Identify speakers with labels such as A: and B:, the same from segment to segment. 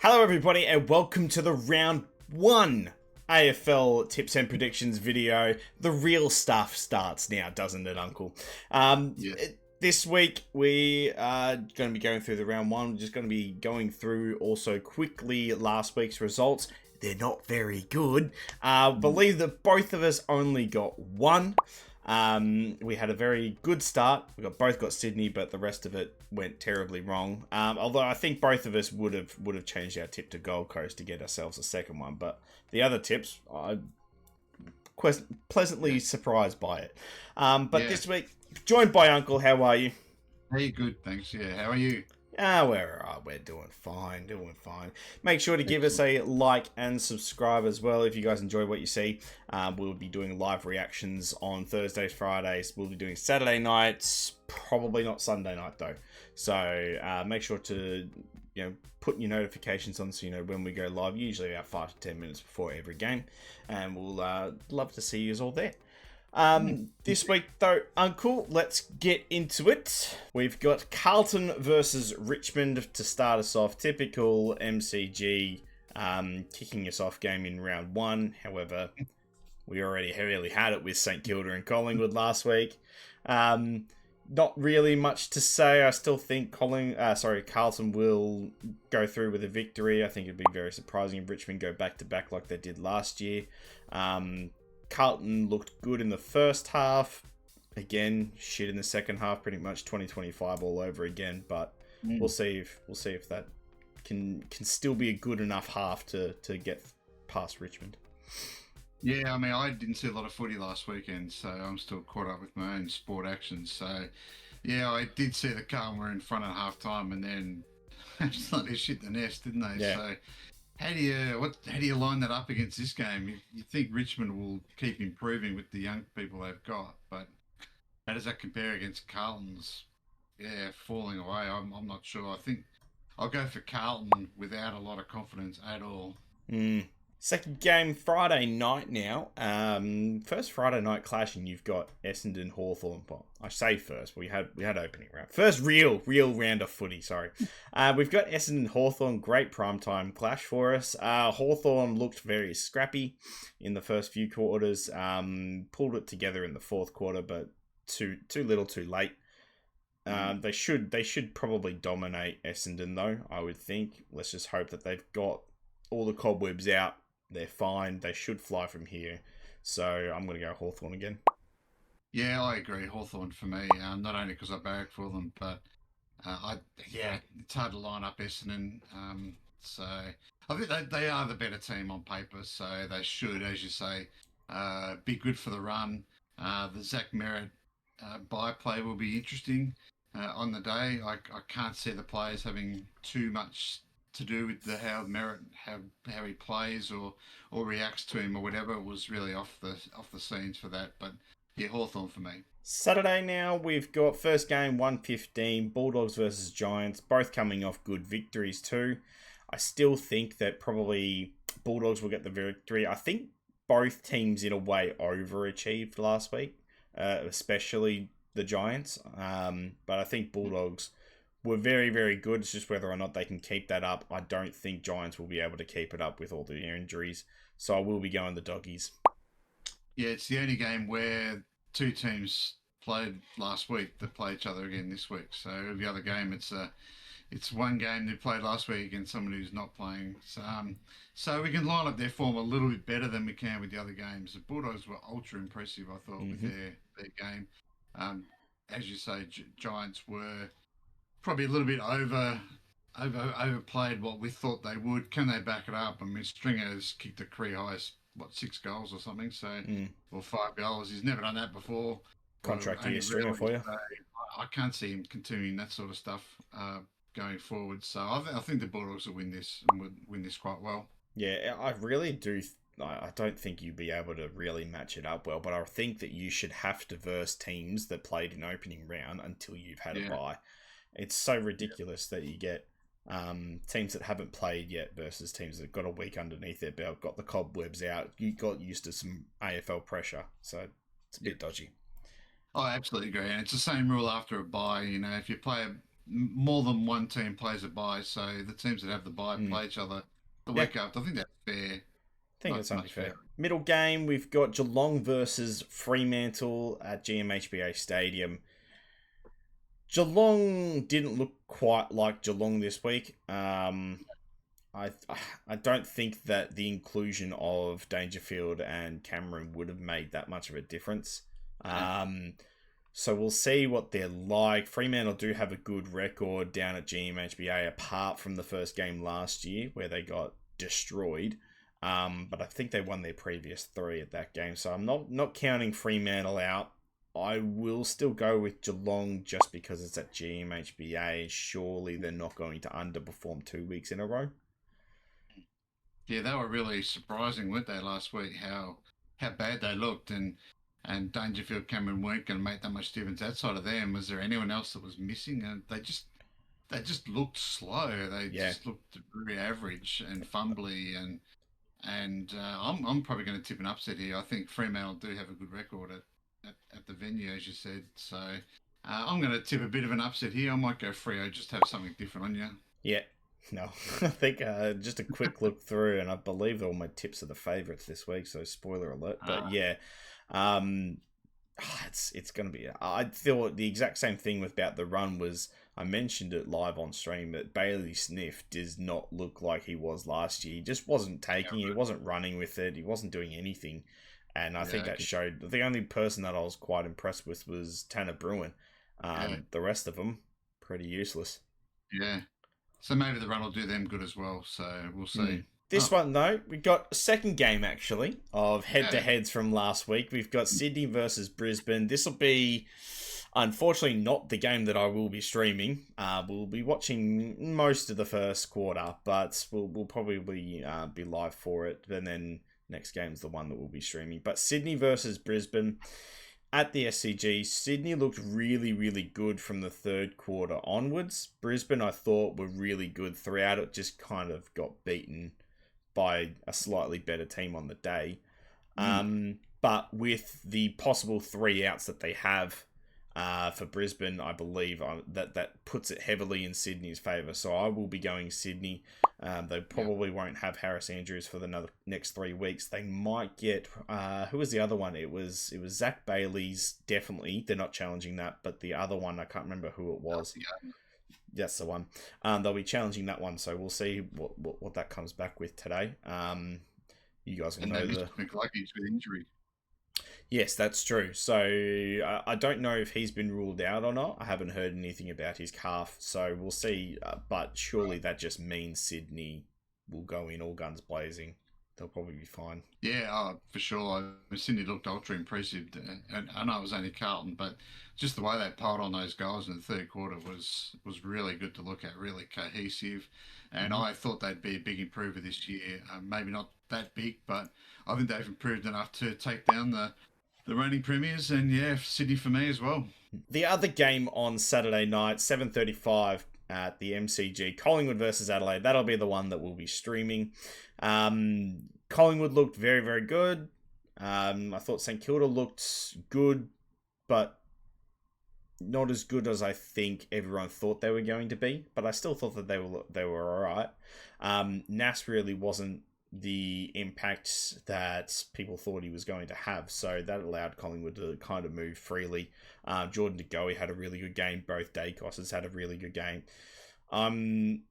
A: Hello everybody and welcome to the round 1 AFL tips and predictions video. The real stuff starts now, doesn't it, Uncle? This week we are going to be going through the round 1. We're just going to be going through also quickly last week's results. They're not very good. Believe that both of us only got one. We had a very good start. Both got Sydney, but the rest of it went terribly wrong. Although I think both of us would have changed our tip to Gold Coast to get ourselves a second one. But the other tips, I'm pleasantly surprised by it. This week, joined by Uncle. How are you?
B: Hey, good, thanks. Yeah, how are you?
A: We're doing fine, Make sure to give us a like and subscribe as well if you guys enjoy what you see. We'll be doing live reactions on Thursdays, Fridays. We'll be doing Saturday nights, probably not Sunday night though. So make sure to put your notifications on so you know when we go live. Usually about 5 to 10 minutes before every game, and we'll love to see you all there. This week though, Uncle, let's get into it. We've got Carlton versus Richmond to start us off. Typical MCG kicking us off game in round 1. However, we already really had it with St Kilda and Collingwood last week. Not really much to say. I still think Carlton will go through with a victory. I think it'd be very surprising if Richmond go back-to-back like they did last year. Carlton looked good in the first half. Again, shit in the second half. Pretty much 2025 all over again. But we'll see if that can still be a good enough half to get past Richmond.
B: Yeah, I mean, I didn't see a lot of footy last weekend, so I'm still caught up with my own sport actions. So, yeah, I did see the Carlton were in front at half time, and then absolutely shit the nest, didn't they?
A: Yeah.
B: So, how do you line that up against this game? You think Richmond will keep improving with the young people they've got, but how does that compare against Carlton's? Yeah, falling away. I'm not sure. I think I'll go for Carlton without a lot of confidence at all.
A: Second game Friday night now. First Friday night clash, and you've got Essendon Hawthorn. Well, I say first, but we had opening round. First real round of footy. Sorry, we've got Essendon Hawthorn. Great primetime clash for us. Hawthorn looked very scrappy in the first few quarters. Pulled it together in the fourth quarter, but too little, too late. They should probably dominate Essendon though. I would think. Let's just hope that they've got all the cobwebs out. They're fine. They should fly from here. So I'm going to go Hawthorn again.
B: Yeah, I agree. Hawthorn for me. Not only because I barrack for them, but it's hard to line up Essendon. So I think they are the better team on paper. So they should, as you say, be good for the run. The Zach Merritt byplay will be interesting on the day. I can't see the players having too much to do with how Merritt how he plays or reacts to him or whatever. It was really off the scenes for that. But yeah, Hawthorn for me.
A: Saturday now, we've got first game 1:15, Bulldogs versus Giants, both coming off good victories too. I still think that probably Bulldogs will get the victory. I think both teams in a way overachieved last week, especially the Giants. But I think Bulldogs were very, very good. It's just whether or not they can keep that up. I don't think Giants will be able to keep it up with all the injuries. So I will be going the Doggies.
B: Yeah, it's the only game where two teams played last week that play each other again this week. So every other game, it's one game they played last week against someone who's not playing. So we can line up their form a little bit better than we can with the other games. The Bulldogs were ultra impressive, I thought, with their game. As you say, Giants were probably a little bit overplayed what we thought they would. Can they back it up? I mean, Stringer's kicked a career highest, 6 goals or something, or 5 goals. He's never done that before.
A: Contract year Stringer for you.
B: I can't see him continuing that sort of stuff going forward. So I think the Bulldogs will win this and would win this quite well.
A: Yeah, I really do. I don't think you'd be able to really match it up well, but I think that you should have to verse teams that played in opening round until you've had a bye. It's so ridiculous that you get teams that haven't played yet versus teams that have got a week underneath their belt, got the cobwebs out, you got used to some AFL pressure, so it's a bit dodgy.
B: I absolutely agree, and it's the same rule after a bye. You know, if you play more than one team plays a bye, so the teams that have the bye
A: Mm.
B: play each other the
A: Yeah,
B: week after. I think that's fair,
A: I think that's only
B: much
A: fair.
B: fair.
A: Middle game, we've got Geelong versus Fremantle at GMHBA Stadium. Geelong didn't look quite like Geelong this week. I I don't think that the inclusion of Dangerfield and Cameron would have made that much of a difference.
B: Yeah,
A: Um, so we'll see what they're like. Fremantle do have a good record down at GMHBA, apart from the first game last year where they got destroyed. But I think they won their previous three at that game, so I'm not counting Fremantle out. I will still go with Geelong just because it's at GMHBA. Surely they're not going to underperform 2 weeks in a row.
B: yeah, they were really surprising, weren't they, last week? How bad they looked, and Dangerfield, Cameron weren't going to make that much difference. Outside of them, was there anyone else that was missing? And they just looked slow. They
A: Yeah,
B: just looked very average and fumbly, I'm probably going to tip an upset here. I think Fremantle do have a good record at the venue, as you said. So I'm going to tip a bit of an upset here. I might go Freo, just have something different on you.
A: yeah. No, I think just a quick look through, and I believe all my tips are the favourites this week. So spoiler alert, but yeah, um, it's gonna be. I thought the exact same thing about the run was. I mentioned it live on stream that Bailey Sniff does not look like he was last year. He just wasn't
B: Yeah,
A: taking it. He wasn't running with it. He wasn't doing anything. And I think
B: yeah,
A: that showed. The only person that I was quite impressed with was Tanner Bruin.
B: yeah,
A: The rest of them, pretty useless.
B: yeah. So maybe the run will do them good as well. So we'll
A: Hmm.
B: see.
A: This
B: Oh,
A: one, though, we got a second game actually of head to
B: okay.
A: heads from last week. We've got Sydney versus Brisbane. This will be, unfortunately, not the game that I will be streaming. We'll be watching most of the first quarter, but we'll probably be live for it. And then next game's the one that we'll be streaming. But Sydney versus Brisbane at the SCG, Sydney looked really, really good from the third quarter onwards. Brisbane, I thought, were really good throughout. It just kind of got beaten by a slightly better team on the day.
B: Mm,
A: But with the possible three outs that they have for Brisbane, I believe that puts it heavily in Sydney's favour. So I will be going Sydney. They
B: yeah.
A: probably won't have Harris Andrews for the next 3 weeks. They might get who was the other one? It was Zach Bailey's. Definitely, they're not challenging that. But the other one, I can't remember who it was.
B: Yeah.
A: That's the one. They'll be challenging that one, so we'll see what that comes back with today. You guys will
B: And
A: know
B: they missed
A: the.
B: McLucky's with injury.
A: Yes, that's true. So I don't know if he's been ruled out or not. I haven't heard anything about his calf, so we'll see. But surely that just means Sydney will go in all guns blazing. They'll probably be fine.
B: Yeah, for sure. Sydney looked ultra impressive, and I know it was only Carlton, but just the way they piled on those goals in the third quarter was really good to look at, really cohesive, and
A: Mm-hmm.
B: I thought they'd be a big improver this year. Maybe not that big, but I think they've improved enough to take down the reigning premiers, and yeah, Sydney for me as well.
A: The other game on Saturday night, 7:35 at the MCG, Collingwood versus Adelaide. That'll be the one that we'll be streaming. Collingwood looked very, very good. I thought St Kilda looked good, but not as good as I think everyone thought they were going to be. But I still thought that they were alright. Nas really wasn't the impact that people thought he was going to have, so that allowed Collingwood to kind of move freely. Jordan De Goey had a really good game. Both Dacos has had a really good game.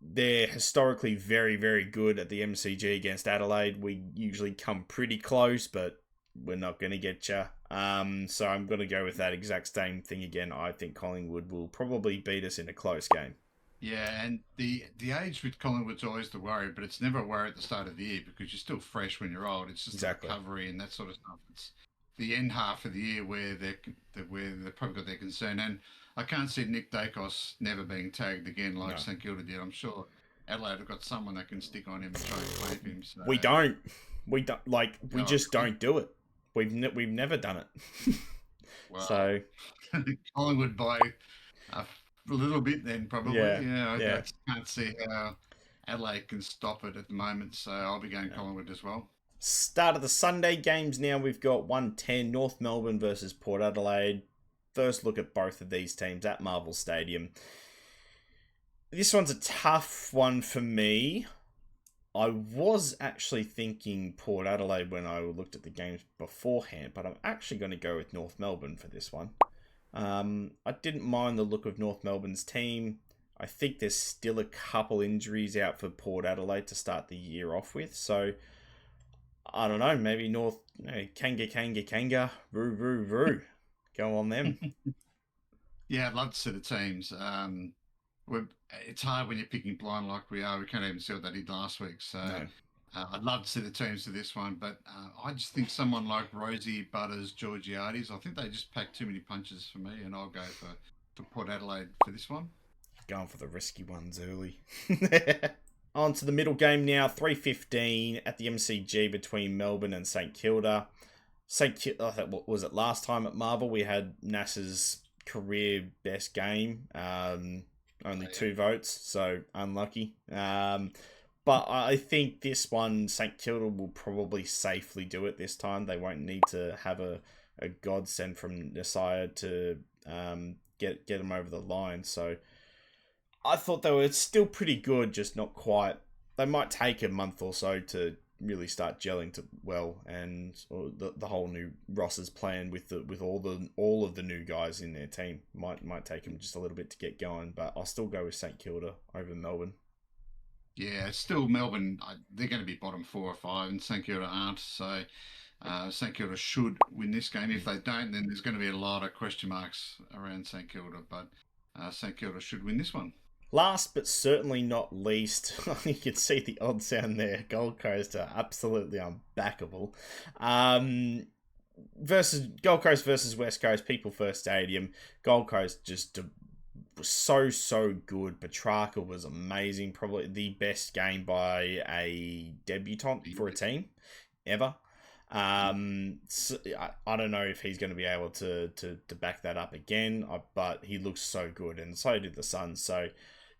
A: They're historically very, very good at the MCG against Adelaide. We usually come pretty close, but we're not going to get you. So I'm going to go with that exact same thing again. I think Collingwood will probably beat us in a close game.
B: Yeah, and the age with Collingwood's always the worry, but it's never a worry at the start of the year because you're still fresh when you're old. It's just the
A: Exactly.
B: recovery and that sort of stuff. It's the end half of the year where they've probably got their concern. And I can't see Nick Dacos never being tagged again like
A: No,
B: St Kilda did. I'm sure Adelaide have got someone that can stick on him and try and clamp him. So,
A: we don't. We don't like. We
B: oh,
A: just
B: really?
A: don't do it. We've never done it.
B: Well,
A: So
B: Collingwood by a little bit then
A: yeah,
B: probably. Yeah, I
A: yeah.
B: just can't see how Adelaide can stop it at the moment. So I'll be going
A: Yeah.
B: Collingwood as well.
A: Start of the Sunday games now. We've got 1:10 North Melbourne versus Port Adelaide. First look at both of these teams at Marvel Stadium. This one's a tough one for me. I was actually thinking Port Adelaide when I looked at the games beforehand, but I'm actually going to go with North Melbourne for this one. I didn't mind the look of North Melbourne's team. I think there's still a couple injuries out for Port Adelaide to start the year off with, so I don't know. Maybe North Kanga, Roo. Go on them.
B: Yeah, I'd love to see the teams. It's hard when you're picking blind like we are. We can't even see what they did last week. So
A: No,
B: I'd love to see the teams to this one. But I just think someone like Rosie, Butters, Georgiades, I think they just packed too many punches for me. And I'll go for Port Adelaide for this one.
A: going for the risky ones early. On to the middle game now, 3:15 at the MCG between Melbourne and St Kilda. What was it last time at Marvel? We had Nasser's career best game. Only 2 votes, so unlucky. But I think this one, St Kilda will probably safely do it this time. They won't need to have a godsend from Nasiah to get them over the line. So I thought they were still pretty good, just not quite. They might take a month or so to really start gelling to well, and the whole new Ross's plan with all of the new guys in their team might take them just a little bit to get going. But I'll still go with St Kilda over Melbourne.
B: Yeah, still Melbourne. They're going to be bottom 4 or 5, and St Kilda aren't. So St Kilda should win this game. If they don't, then there's going to be a lot of question marks around St Kilda. But St Kilda should win this one.
A: Last but certainly not least, you can see the odds down there. Gold Coast are absolutely unbackable. Versus Gold Coast versus West Coast, People First Stadium. Gold Coast just was so good. Petrarca was amazing. Probably the best game by a debutant for a team ever. So I don't know if he's going to be able to back that up again, but he looks so good, and so did the Suns. So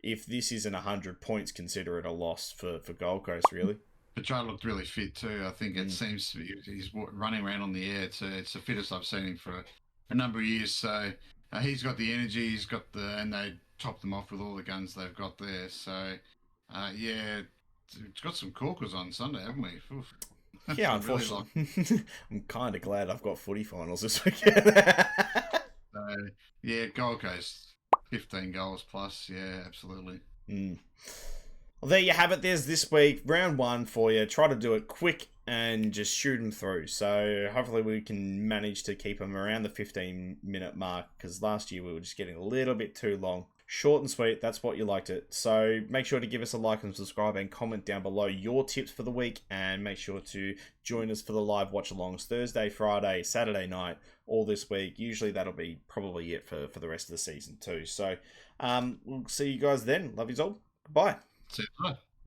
A: if this isn't 100 points, consider it a loss for Gold Coast, really.
B: Petrarca looked really fit too. I think it seems to be, he's running around on the air. It's the fittest I've seen him for a number of years. So he's got the energy. And they top them off with all the guns they've got there. So yeah, it's got some corkers on Sunday, haven't we? Oof.
A: Yeah,
B: Really
A: unfortunately, I'm kind of glad I've got footy finals this weekend.
B: so yeah, Gold Coast, 15 goals plus. Yeah, absolutely.
A: Well, there you have it. There's this week, round 1 for you. Try to do it quick and just shoot them through. So hopefully we can manage to keep them around the 15-minute mark, because last year we were just getting a little bit too long. Short and sweet, that's what you liked it. So make sure to give us a like and subscribe and comment down below your tips for the week, and make sure to join us for the live watch-alongs Thursday, Friday, Saturday night, all this week. Usually that'll be probably it for the rest of the season too. So we'll see you guys then. Love you all. Goodbye.
B: See you later.